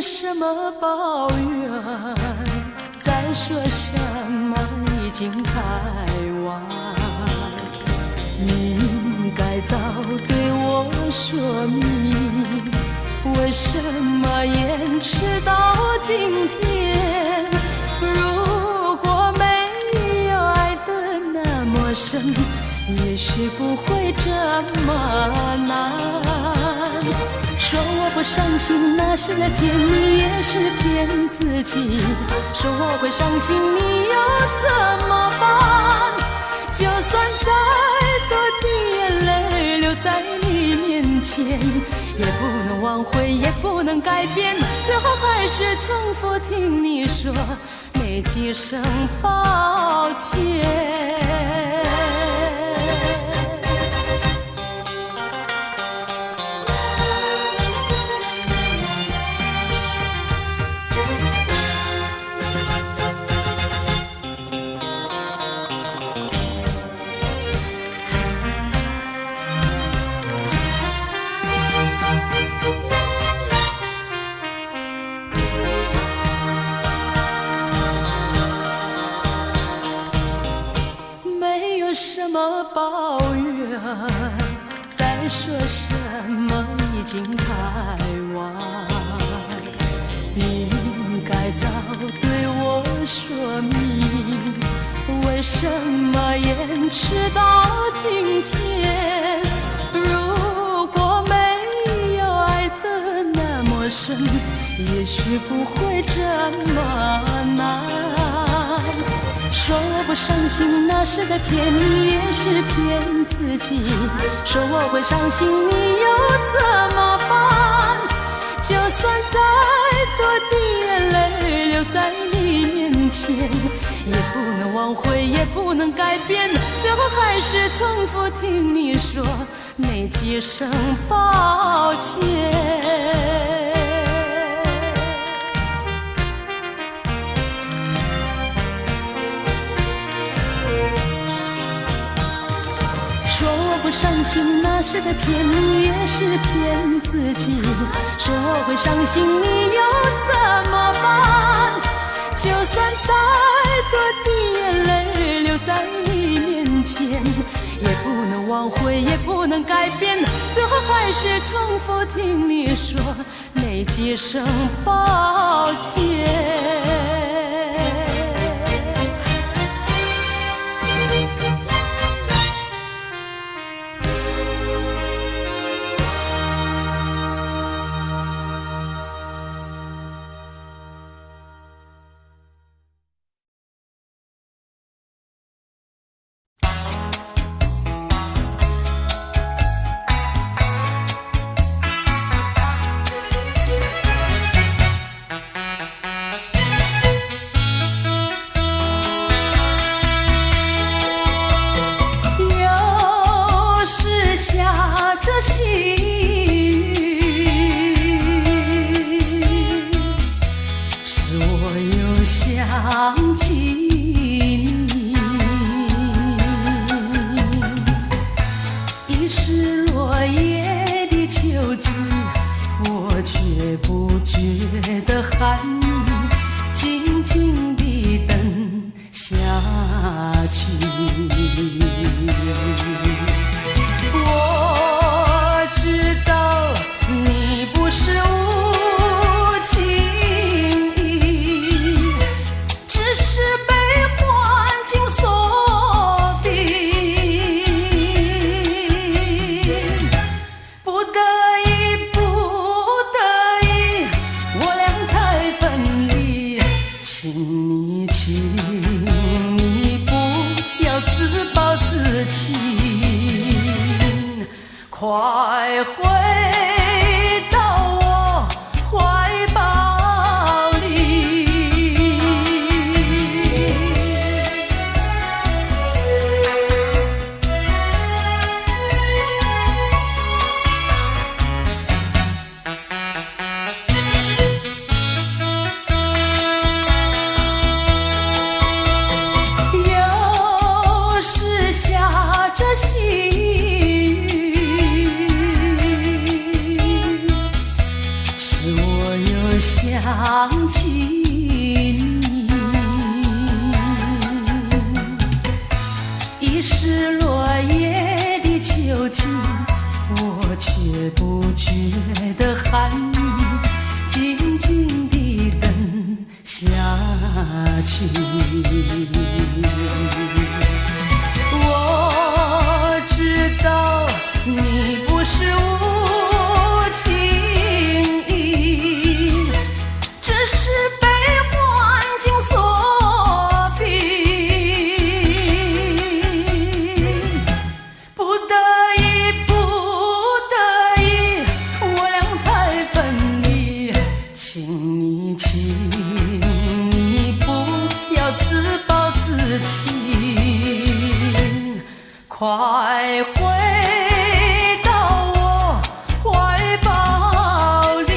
什么抱怨，再说什么已经太晚。你应该早对我说明，为什么延迟到今天？如果没有爱得那么深，也许不会这么难。说我不伤心，那是在骗你，也是骗自己。说我会伤心，你又怎么办？就算再多的眼泪流在你面前，也不能挽回，也不能改变，最后还是重复听你说那几声抱歉。什么抱怨，再说什么已经太晚。你应该早对我说明，为什么延迟到今天？如果没有爱得那么深，也许不会这么难。说我不伤心，那是在骗你，也是骗自己。说我会伤心，你又怎么办？就算再多的眼泪流在你面前，也不能挽回，也不能改变，最后还是重复听你说那几声抱歉。不伤心，那是在骗你，也是骗自己。说我会伤心，你又怎么办？就算再多的眼泪流在你面前，也不能挽回，也不能改变，最后还是重复听你说那几声抱歉。细雨，使我又想起你。已是落叶的秋季，我却不觉得寒意，静静地等下去。是无情意，只是被环境所逼，不得已，我俩才分离。请你不要自暴自弃。又想起你，已是落叶的秋季，我却不觉得寒意，静静地等下去。我知道你不是无情意，只是被环境所逼，不得已，不得已，我俩才分离。请你不要自暴自弃，快回到我怀抱里。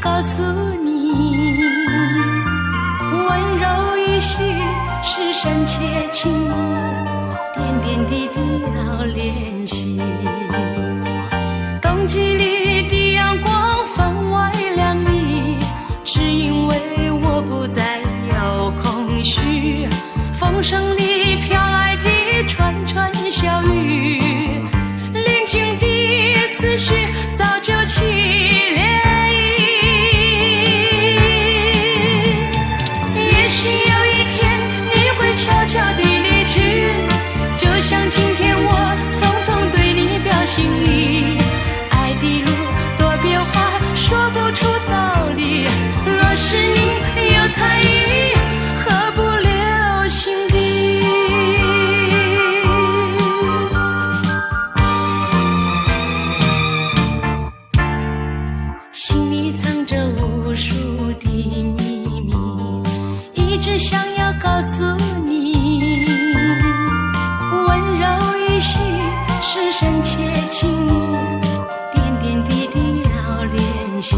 告诉你，温柔一些是深切情谊，点点滴滴要练习。冬季里的阳光分外亮丽，只因为我不再有空虚。风声里飘来的串串小雨，宁静的思绪早就起涟漪。也许有一天你会悄悄地离去，就像今天我匆匆对你表心意。爱的路多变化，说不出道理，若是你有才艺，何不留心底。心里藏着无数的秘密，一直想要告诉你，温柔一些是深切情谊，点点滴滴要练习。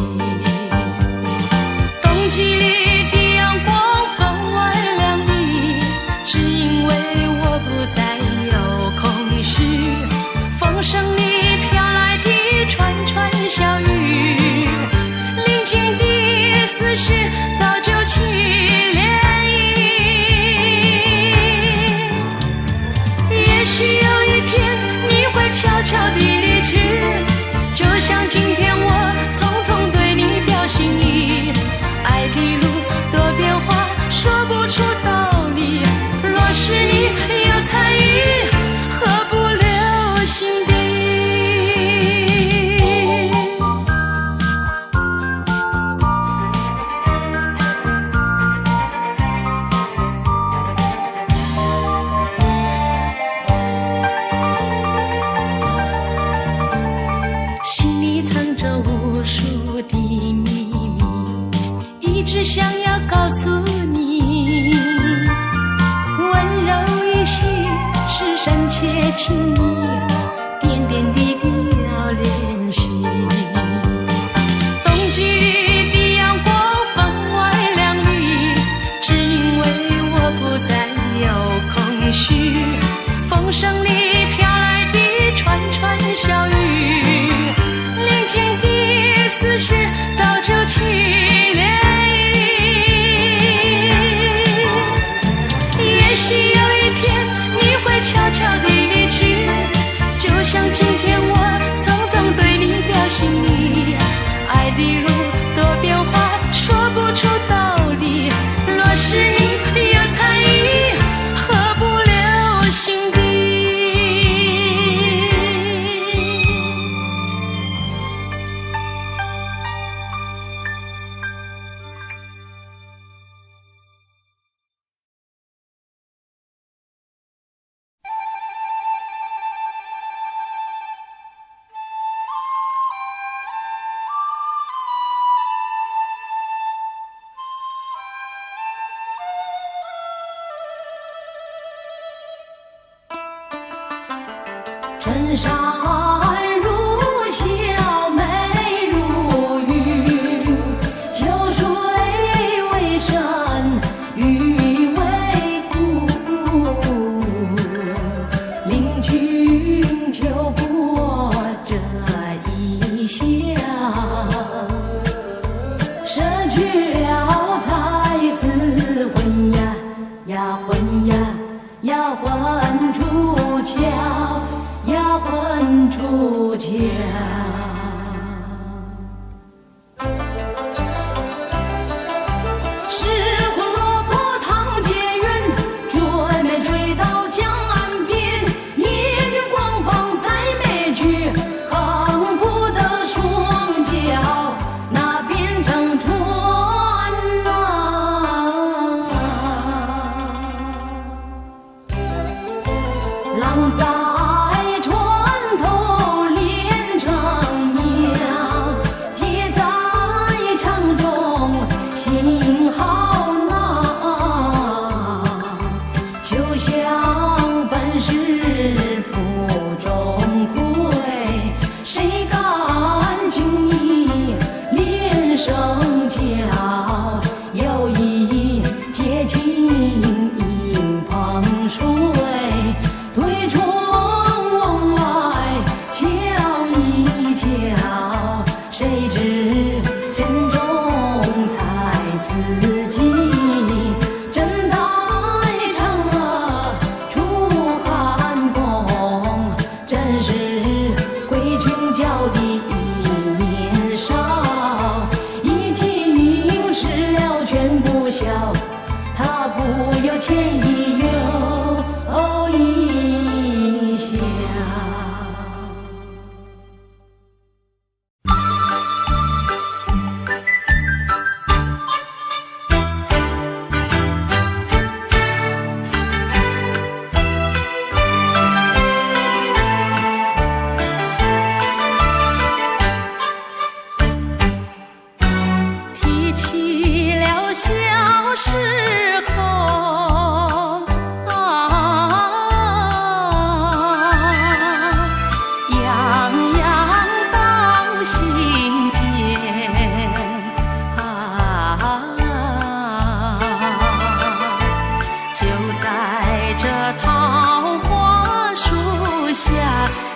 冬季里的阳光分外亮丽，只因为我不再有空虚。风声里飘来的串串小雨，宁静的思绪早就起涟漪。也许有一天你会悄悄地离去，就像今天我匆匆对你表心意。爱的路多变化，说不出道理，若是你有才艺，何不留心底。心里藏着无数的秘密，一直想要告诉你，温柔一些是深切情谊，点点滴滴要练习。冬季里的阳光分外亮丽，只因为我不再有空虚。风声里飘来的串串小雨，宁静的思绪早就起涟漪。也许有一天你会悄悄地离去，就像今天我匆匆对你表心意。爱的路多变化，说不出道理，若是你有才艺，何不留心底。春山如笑，美如云，秋水为深，雨为苦。令君秋波这一笑，舍去了才子魂呀呀魂呀呀魂出窍。呀魂出窍，失魂落魄唐杰云，追美追到江岸边，一见光放再没去，横铺的双脚，那变成船浪在心好恼，就像本是腹中亏，谁敢轻易联手？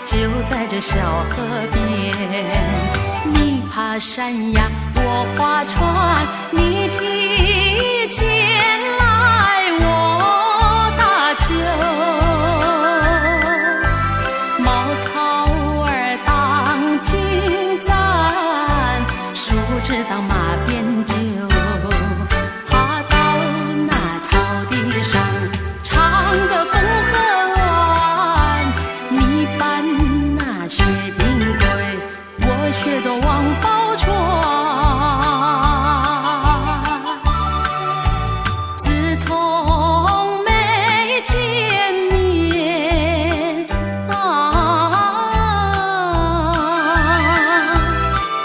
就在这小河边。你爬山呀，我划船，你提剑来，我打球。茅草儿当金簪，树枝当马鞭揪。爬到那草地上，唱个风和晚。你搬那雪冰柜，我学着王宝钏。自从没见面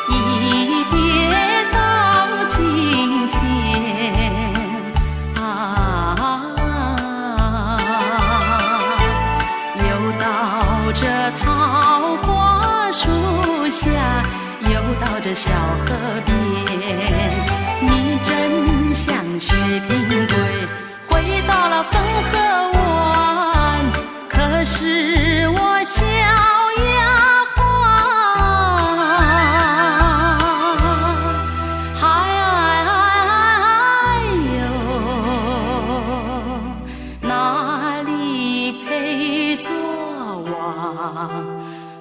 一别到今天又到这桃花树下，又到这小河边。你真像雪平龟，回到了汾河湾，可是我小丫鬟哪里配做王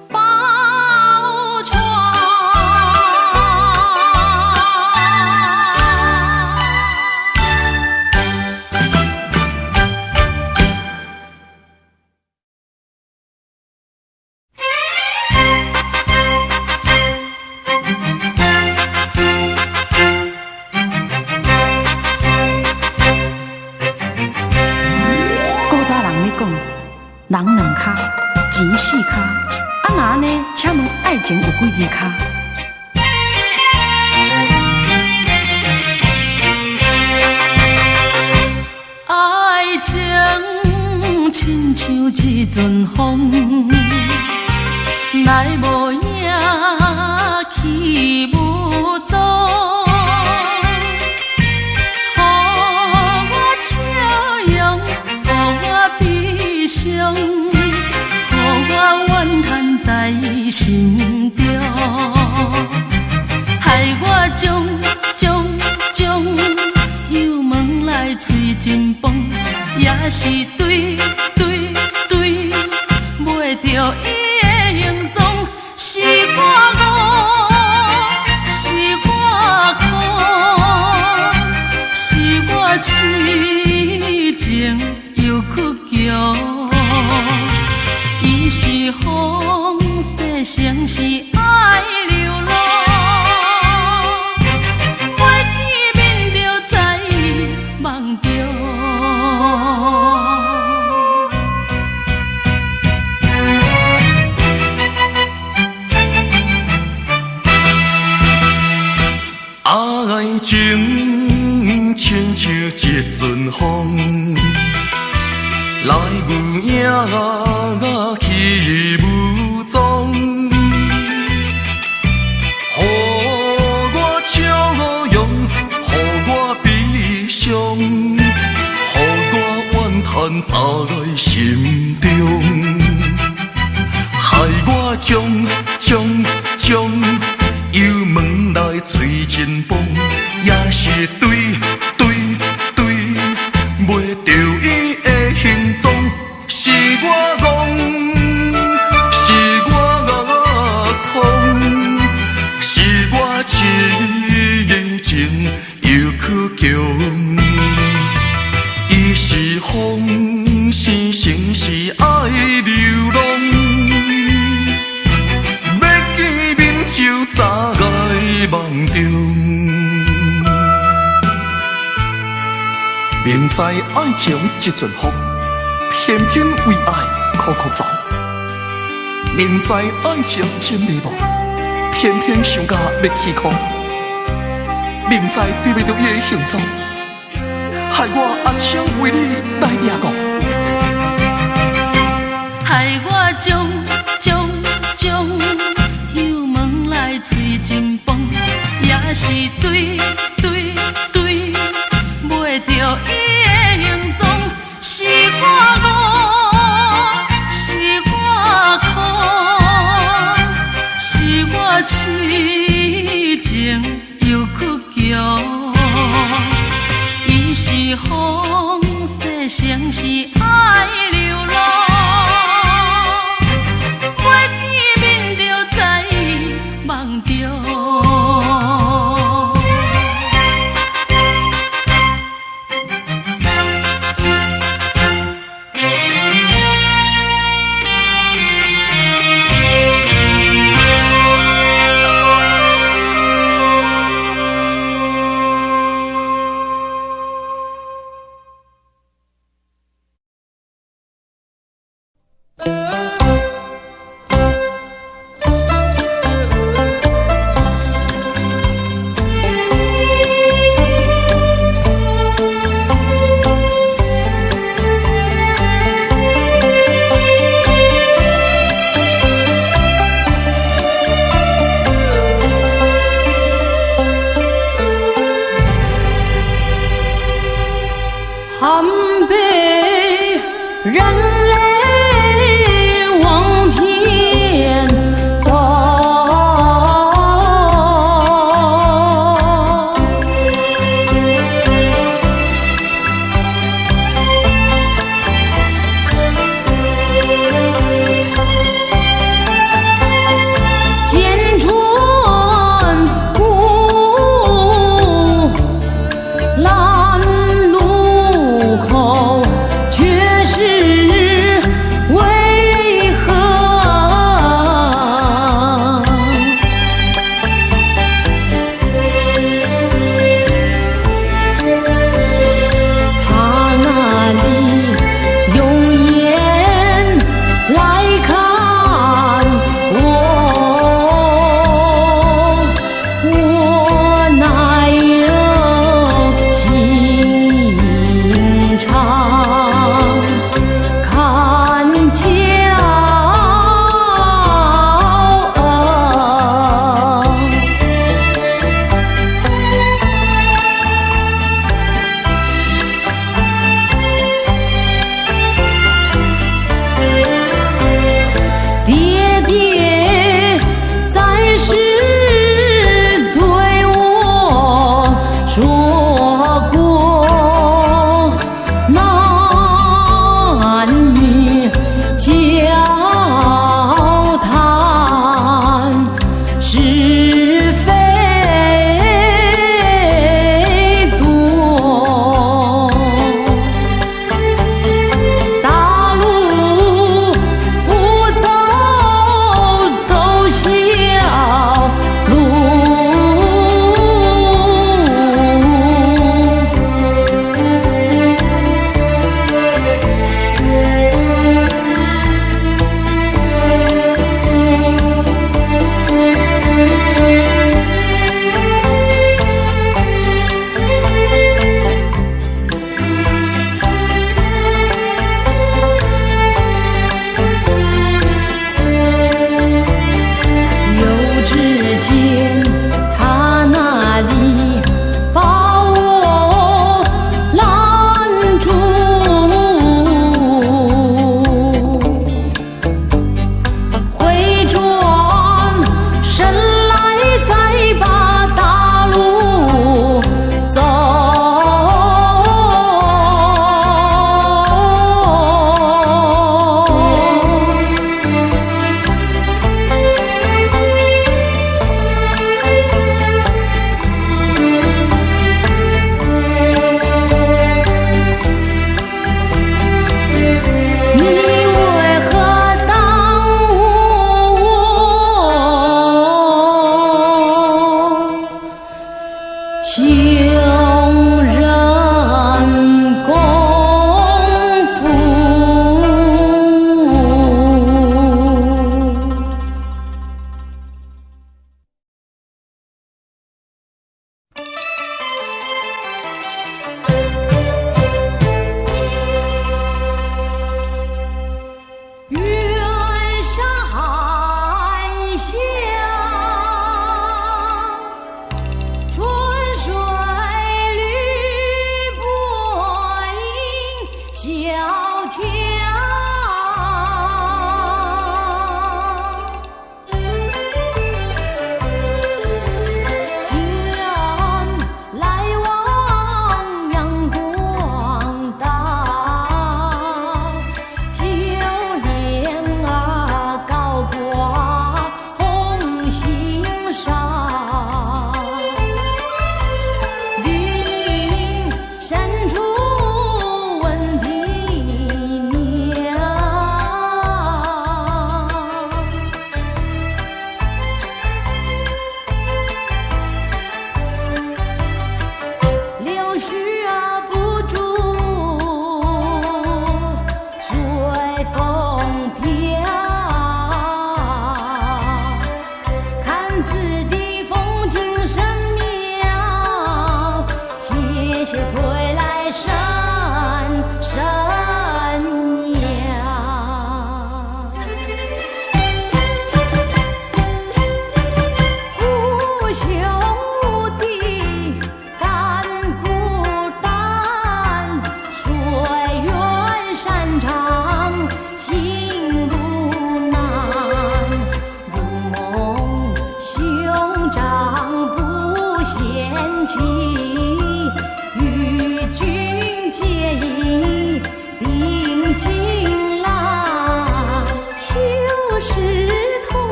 宝钏？古早人咧讲，人两脚，钱四脚，那呢？请问爱情有几支脚？爱情亲像一阵风，来无影去无踪。予我笑容，予我悲伤，予我怨叹在心中，害我将油门来吹真崩，也是对袂着伊的形状，是我误，是我苦，是我痴情又屈强。伊是风世成是爱流浪，袂见面就在梦中。爱情亲像一阵风，来无影去无踪，予我笑容，予我悲伤，予我怨叹在心中，害我将油门来吹真崩，也是对袂着伊的形状，是我戆，是我空，是我痴情又屈强。伊是风，是城市爱流浪，要见面就早在梦中。明知爱情一阵风，偏偏为爱苦苦走。明知爱情真迷茫，偏偏想甲要起哭。明知对袂着伊的形状，害我阿青为你来抓狂。害我将油门来吹真崩，也是对袂着伊的形状，是我误，是我苦。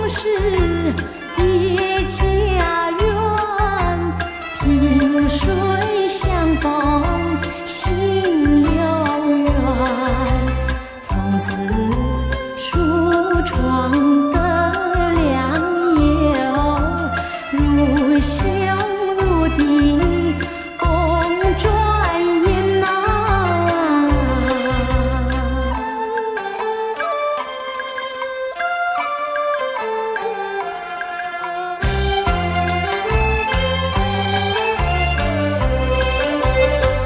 是别家园，萍水相逢心有缘。从此梳妆的良友，如兄如弟共转眼呐。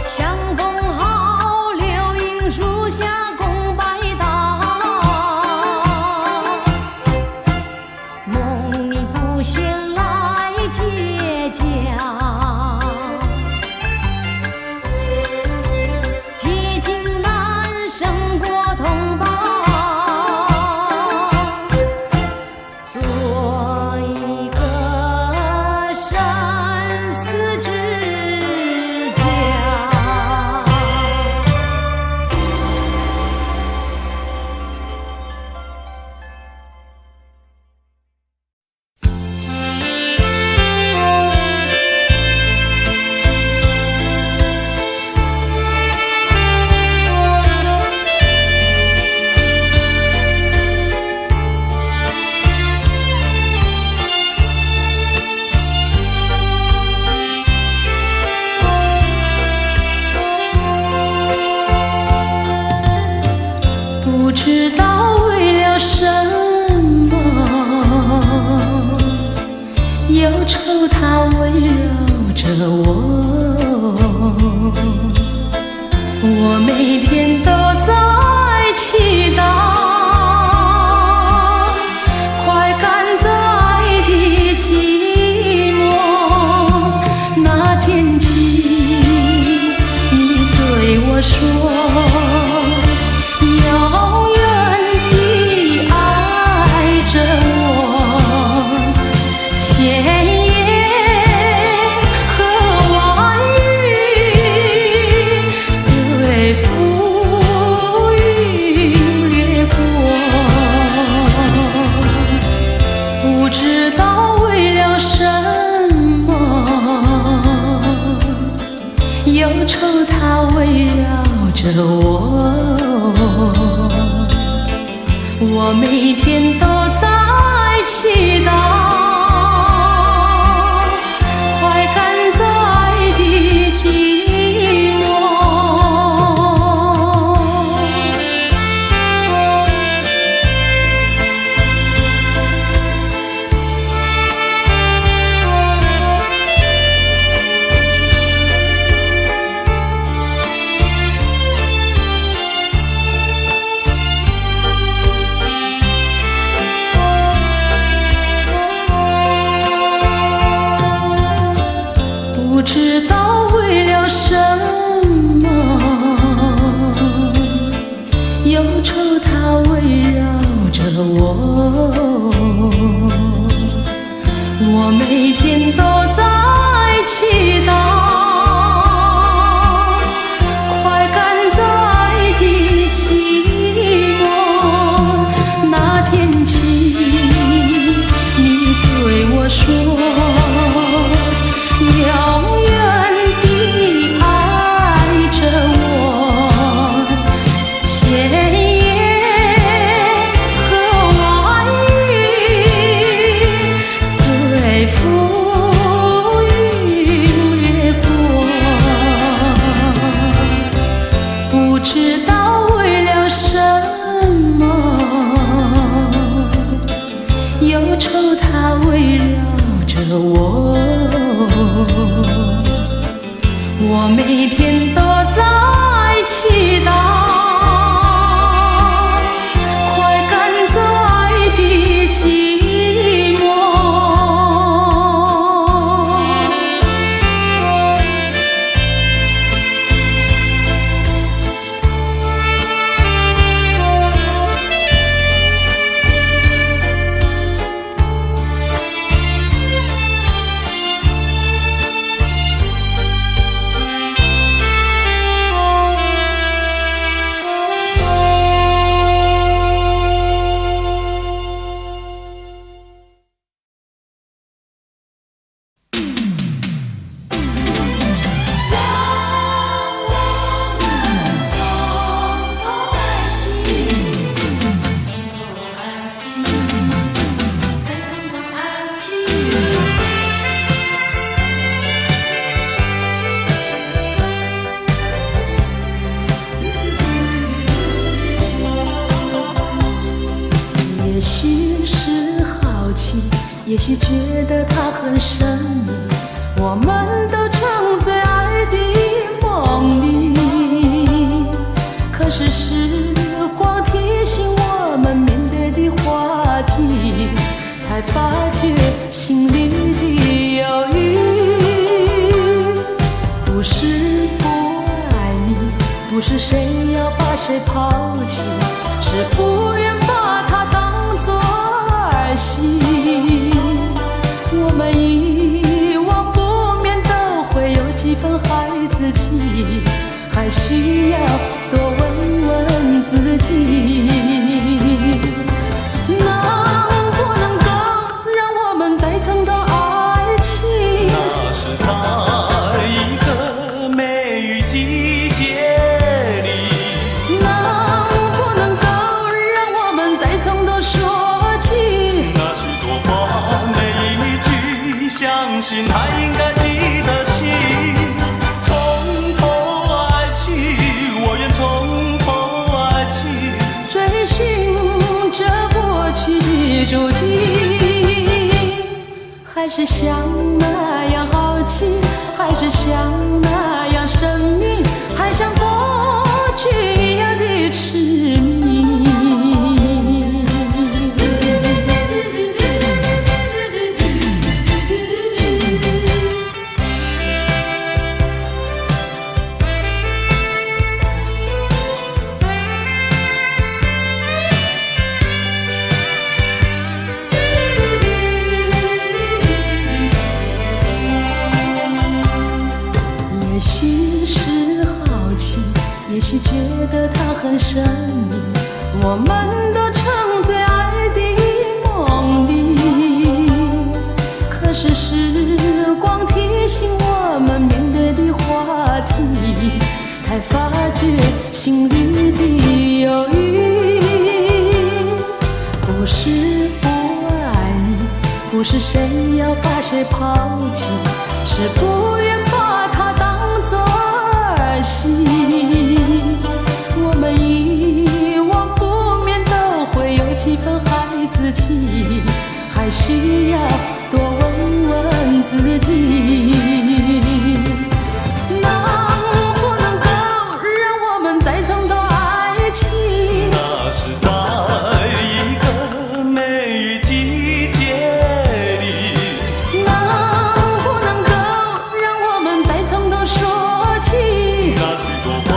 相逢好，柳荫树下共拜堂。梦里不闲来结交，结尽难胜过同胞，做一个生死之交。不知道为了什么，忧愁它围绕着我，我每天都在祈祷，快赶在的寂寞。那天起，你对我说，永远地爱着我，千言和万语随浮云掠过。不知道为了什么，忧愁它围绕着我，我每天都在祈祷，快赶在的寂寞。许是好奇，也许觉得它很神秘，我们都沉醉爱的梦里。可是时光提醒我们面对的话题，才发觉心里的犹豫。不是不爱你，不是谁要把谁抛弃，是不愿把它当作儿戏。我们一往不免都会有几分孩子气，还需要多问问自己，能不能够让我们再尝到爱情？那是在一个梅雨季节里，能不能够让我们再从头说起？那许多话每一句，相信还应该记得起。从头爱起，我愿从头爱起，追寻着过去的足迹，还是像那样好奇，还是像那样神秘，还像过去一样的痴迷。也许是好奇，也许觉得它很神秘，我们都沉醉爱的梦里。可是时光提醒我们面对的话题，才发觉心里的犹豫。不是不爱你，不是谁要把谁抛弃，是不愿把它当作儿戏。我们一往不免都会有几分孩子气，还需要多问问自己，能不能够让我们再尝到爱情？那是在一个梅雨季节里，能不能够让我们再从头说起？那许多话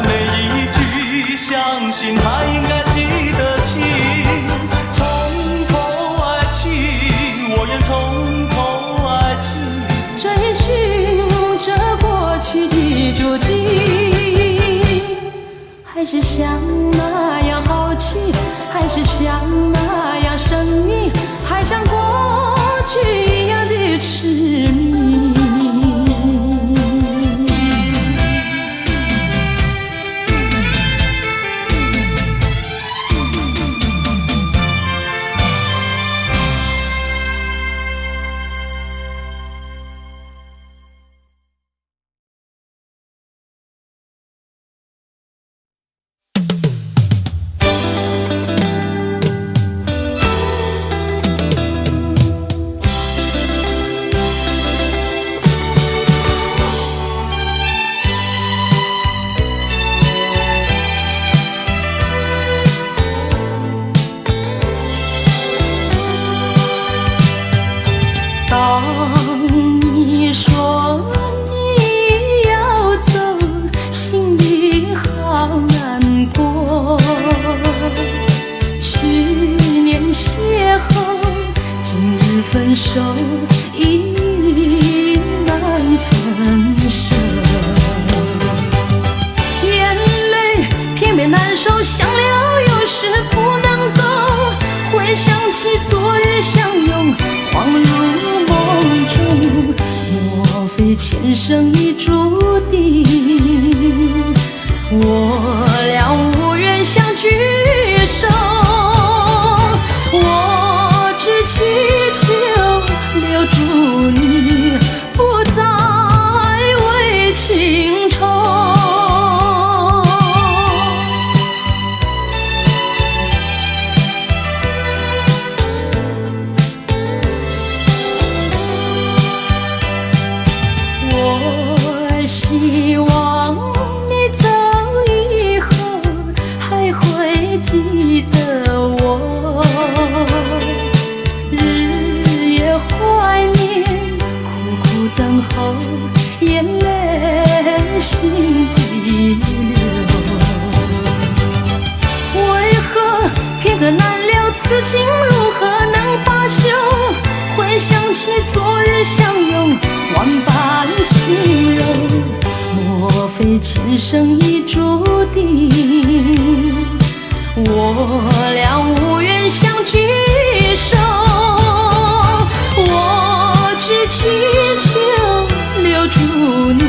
每一句，相信还应该记得起。从头爱起，我愿从头爱起，追寻着过去的足迹，还是像那样好奇，还是像那样神秘，还像过去一样的痴迷。当你说你要走，心里好难过。去年邂逅，今日分手，已难分舍。眼泪偏偏难收，想流有时不能够。回想起昨日相拥，恍如梦中，莫非前生已注定，我俩无缘相聚首。我只祈求留住你，不再为情愁。此情如何能罢休？回想起昨日相拥，万般轻柔。莫非前生已注定，我俩无缘相聚首？我只祈求留住你，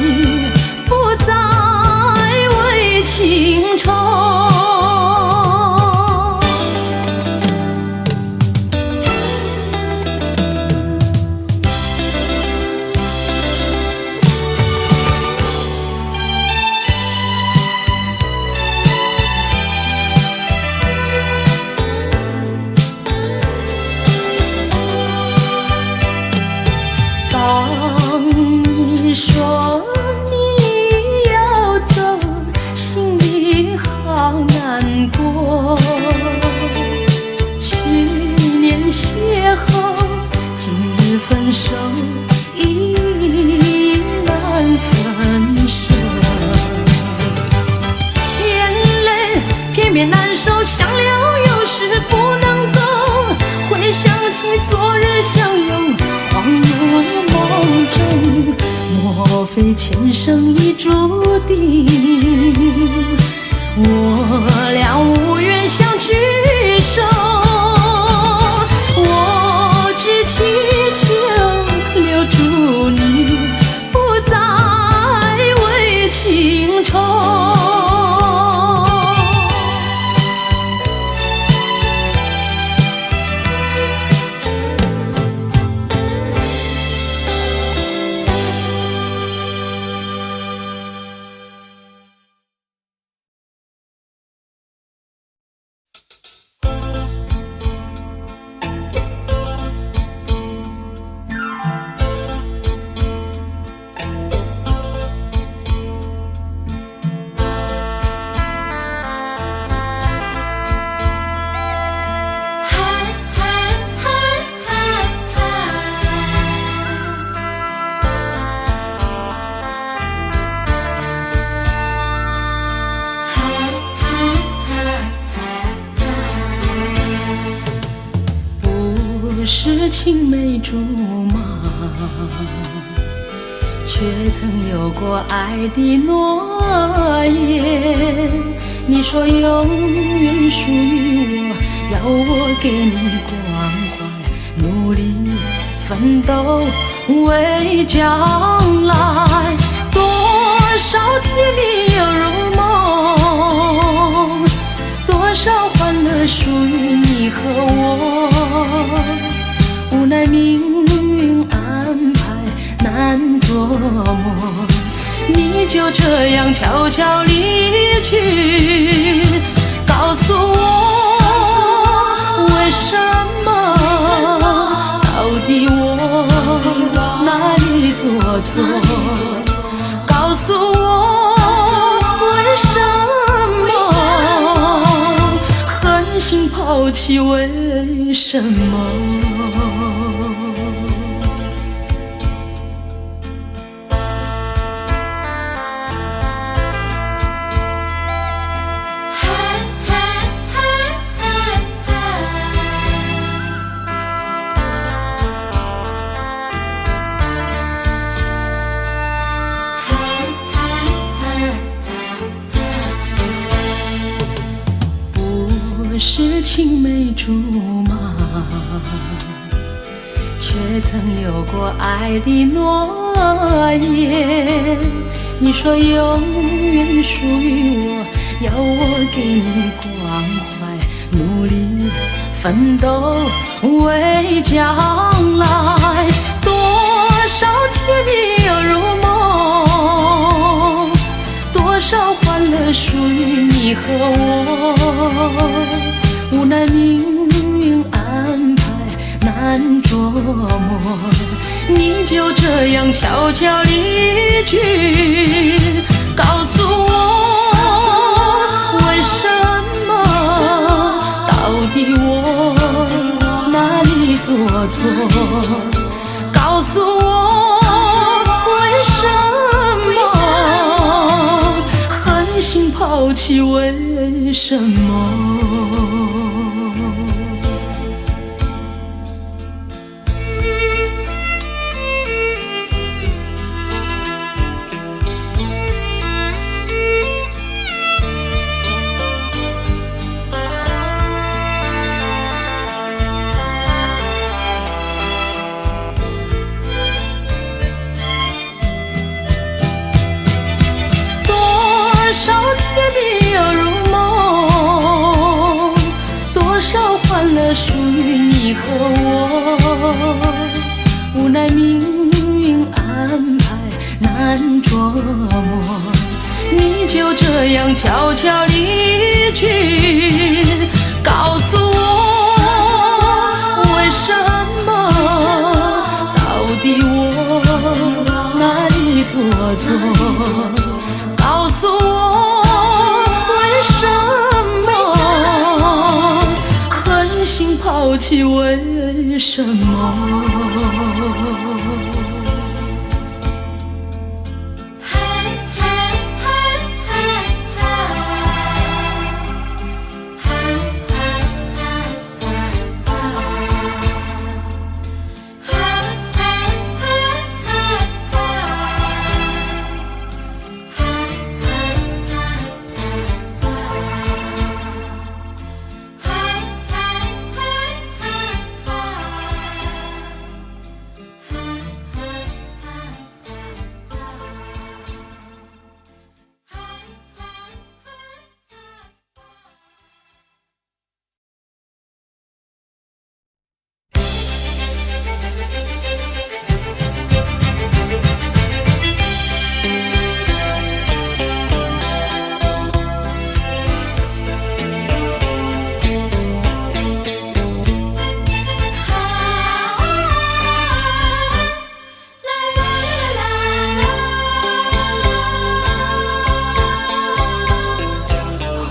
不再为情愁。说你要走，心里好难过。去年邂逅，今日分手，已难分舍。眼泪偏偏难收，想流有时不能够。回想起昨日相拥，恍如梦中。莫非前生已注定，我俩无缘相聚首？我只祈求留住你，不再为情愁。不是青梅竹马，却曾有过爱的诺言。你说永远属于我，要我给你关怀，努力奋斗为将来。多少甜蜜又如梦，多少欢乐属于你和我。无奈命运安排难琢磨，你就这样悄悄离去。告诉我为什么，到底我哪里做错？告诉我为什么狠心抛弃，为什么？不是青梅竹马，却曾有过爱的诺言。你说永远属于我，要我给你关怀，努力奋斗为将来。多少甜蜜又如梦，多少欢乐属于你和我。无奈命运安排难琢磨，你就这样悄悄离去。告诉我为什么，到底我哪里做错？告诉我为什么狠心抛弃，为什么？的又如梦，多少欢乐属于你和我，无奈命运安排难捉摸，你就这样悄悄离去，告诉我为什么，到底我哪里做错？告诉我为什么狠心抛弃？为什么？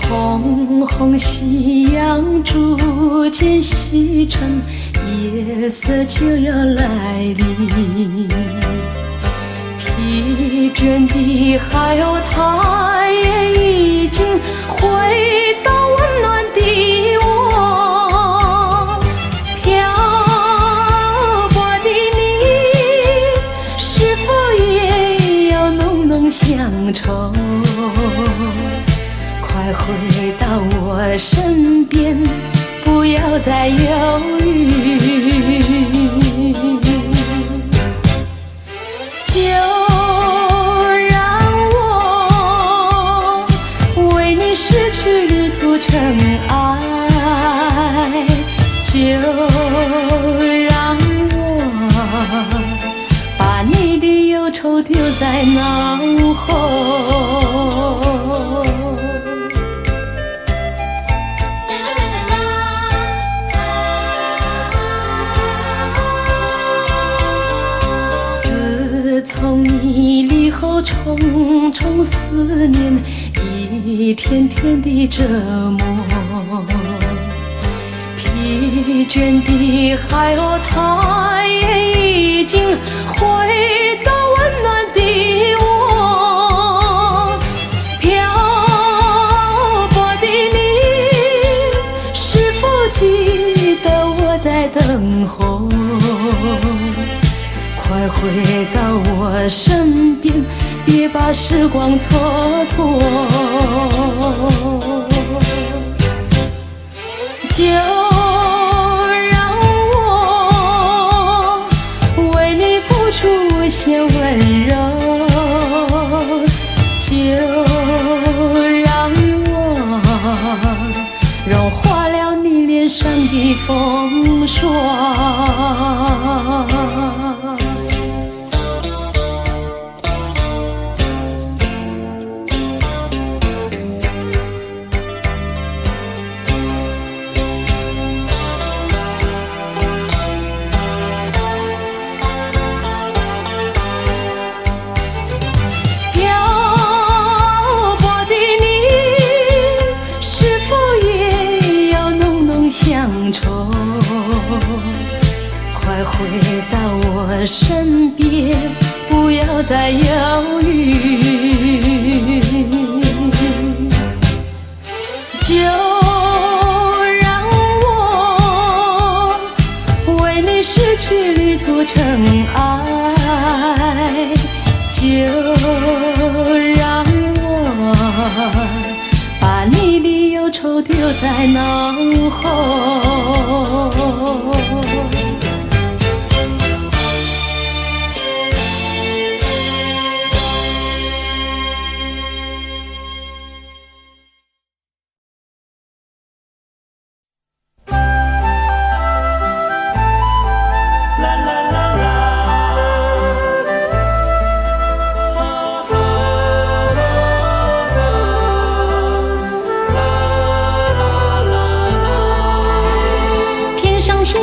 红红夕阳逐渐西沉，夜色就要来临。疲倦的海鸥，它也已经回到温暖的我。漂泊的你，是否也要浓浓乡愁？快回到我身边，不要再犹豫，就让我为你失去旅途尘埃，就让我把你的忧愁丢在脑后。从你离后，重重思念，一天天的折磨。疲倦的海鸥，它也已经回到温暖的我。漂泊的你，是否记得我在等候？快回到我身边，别把时光蹉跎，就让我为你付出些温柔，就让我融化了你脸上的风霜。快回到我身边，不要再犹豫，就让我为你失去旅途尘埃，就让我把你的忧愁丢在脑后。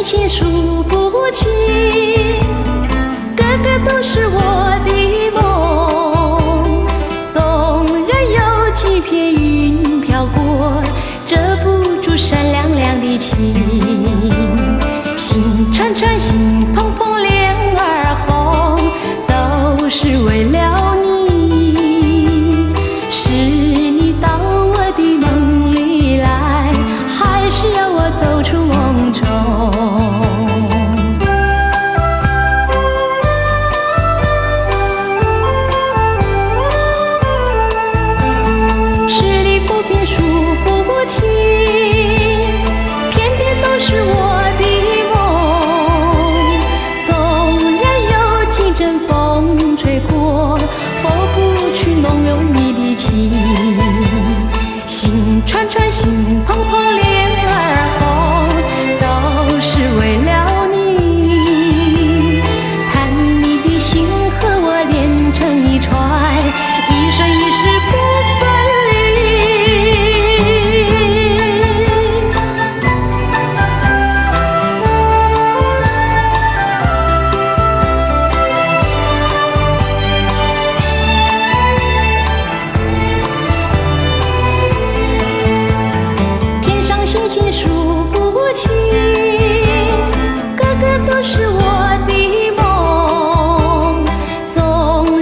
星数不清，个个都是我的梦。纵然有几片云飘过，遮不住闪亮亮的情。心串串，心怦怦，脸儿红，都是为了你。是你到我的梦里来，还是要我走出梦中？十里浮萍数不清，偏偏都是我的梦。纵然有几阵风吹过，拂不去浓有你的情。心串串，心怦怦，脸儿红，都是为了你。盼你的心和我连成一串，一生一世不分离。天上星星数不清，个个都是我的梦。纵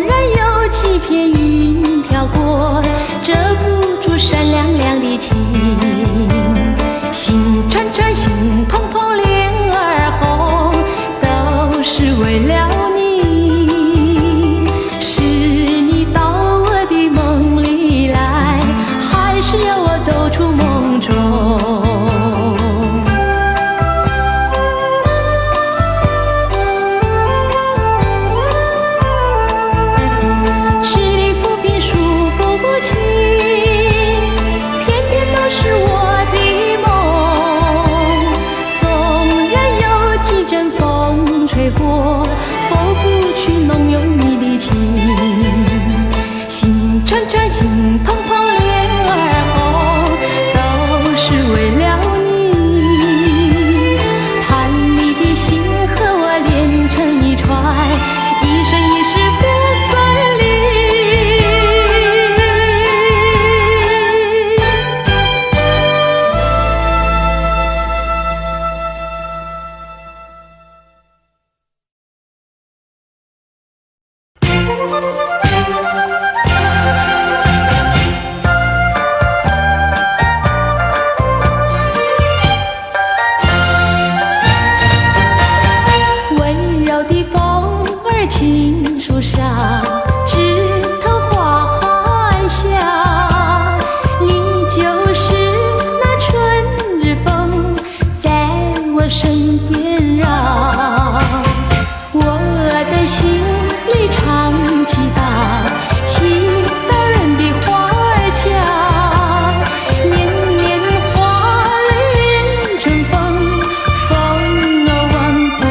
然有几片云飘过，遮不住闪亮亮的情。心串串，心怦怦，脸儿红，都是为了你。是你到我的梦里来，还是要我走出梦中？十里浮萍数不清，偏偏都是我的梦。纵然有几阵风吹过，拂不去浓有你的情。心串串，心怦怦，脸儿红，都是为了你。盼你的心和我连成一串，一生一世不分离。温柔的风儿轻树梢，枝头花含笑。你就是那春日风，在我身边绕。我的心里常祈祷，祈祷人比花儿娇。年年花泪连春风，风儿忘不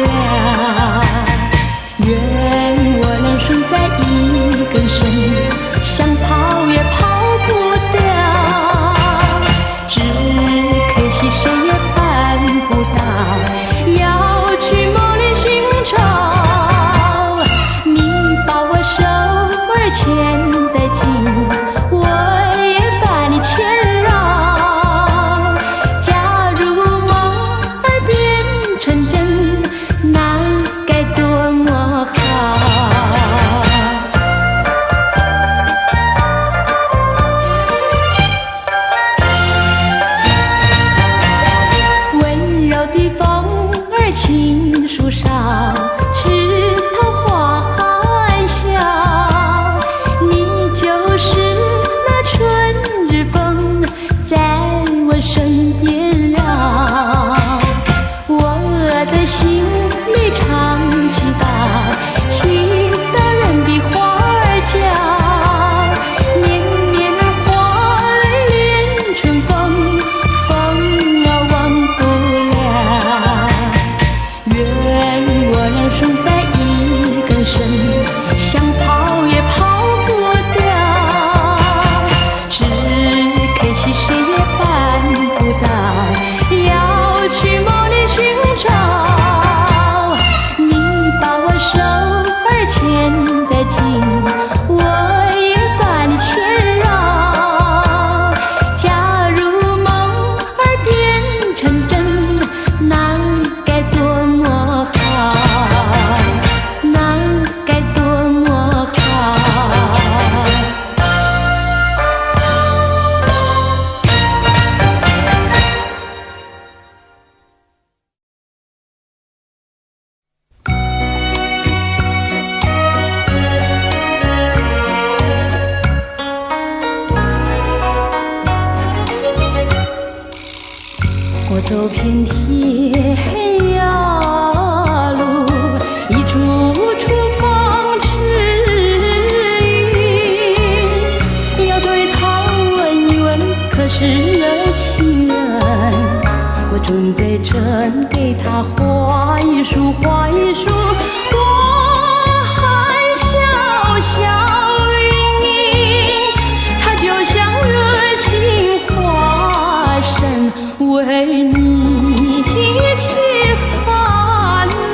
了。愿我能拴在一根绳，想跑也跑不掉。只可惜谁也办不到，要去梦里寻找。你把我手儿牵得紧，我也把你牵绕。假如梦儿变成真，那该多么好。温柔的风儿轻树梢，枝头花含笑。你就是那春日风，在我身边绕。我的心里常祈祷，祈祷人比花儿娇。年年花泪连春风，风儿忘不了。愿我能遍天涯路，一处处风驰云。要对他问一问，可是热情人？我准备真给他画一束，画一束花含笑笑云影。他就像热情化身，为你去寒冷。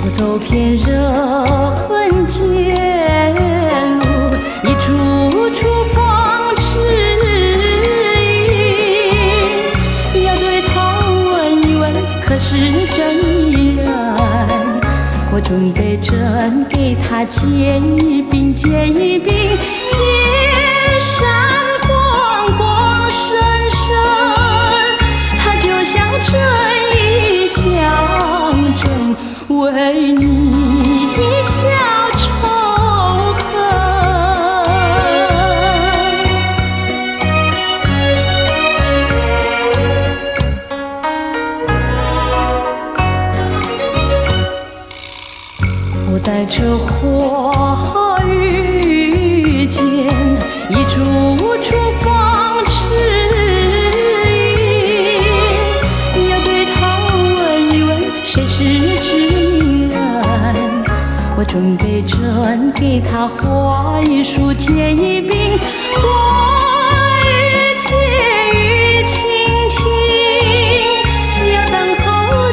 我走遍热痕街路，一处处风驰云。要对他问一问，可是真一人？我准备真给他结一冰，结一冰，金山光光闪闪。他就像春意象征，为你消愁恨。我带着花遇见，一处处风驰云。要对他问一问，谁是知音人？我准备真给他画一束，结一冰，花语甜语轻轻。要等候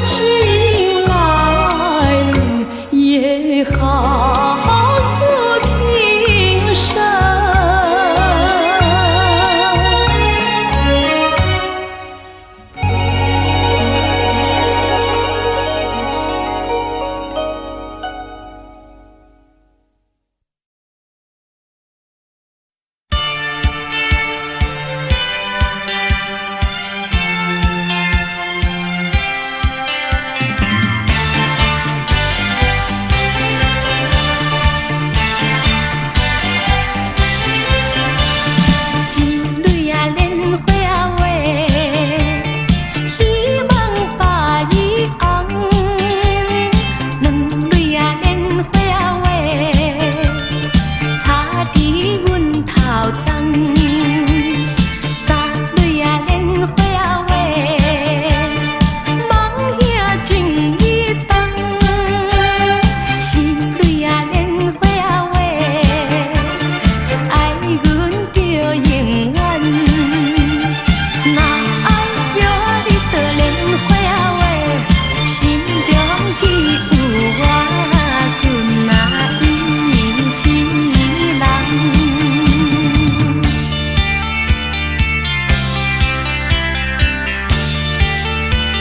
知音来临，也好诉平生。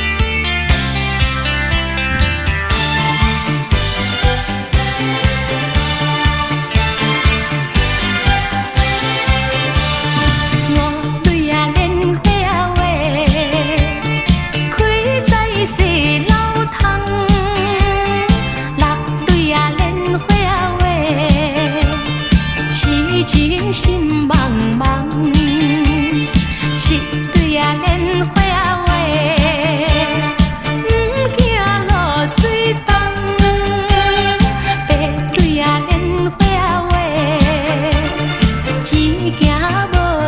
我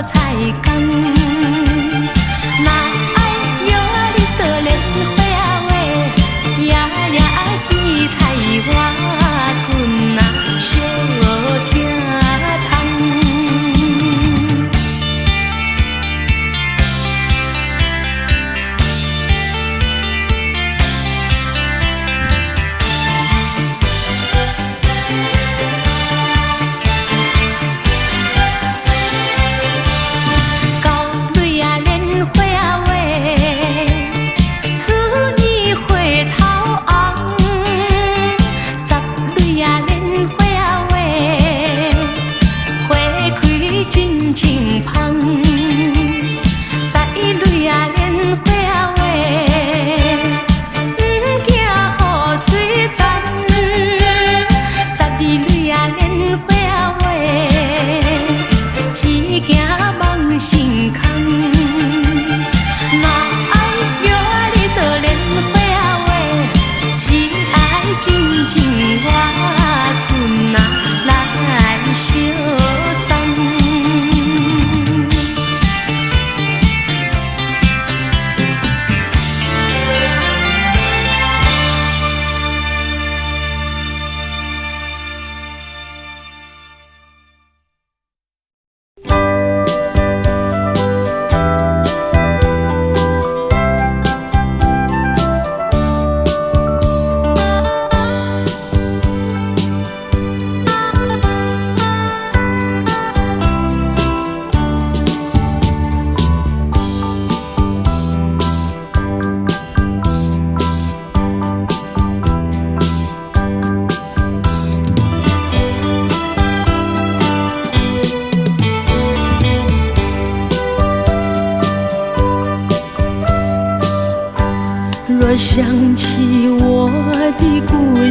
困啊，小听窗。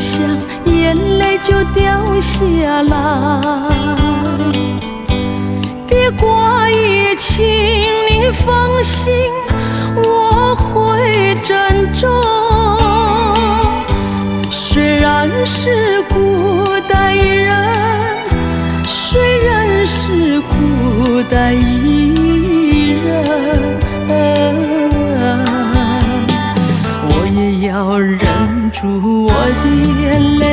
想，眼泪就掉下来。别挂疑，请你放心，我会珍重。虽然是孤单一人，虽然是孤单一人，我也要忍住我的眼泪，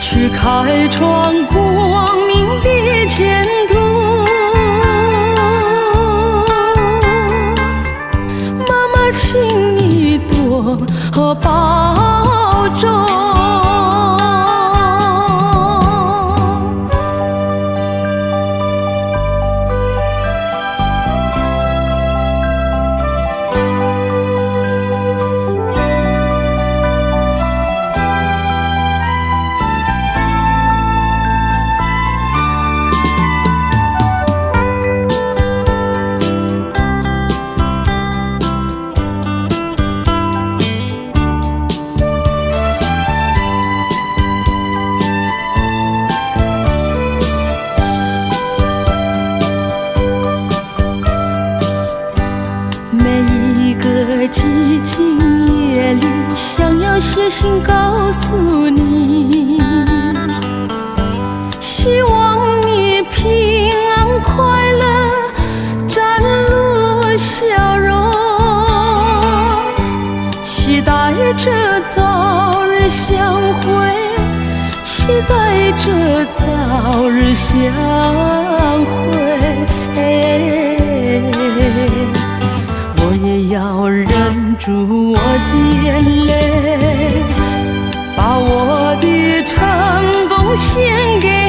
去开创光明的前途。妈妈，请你多保重。寂静夜里，想要写信告诉你，希望你平安快乐，展露笑容，期待着早日相会，期待着早日相会。我也要忍住我的眼泪，把我的成功献给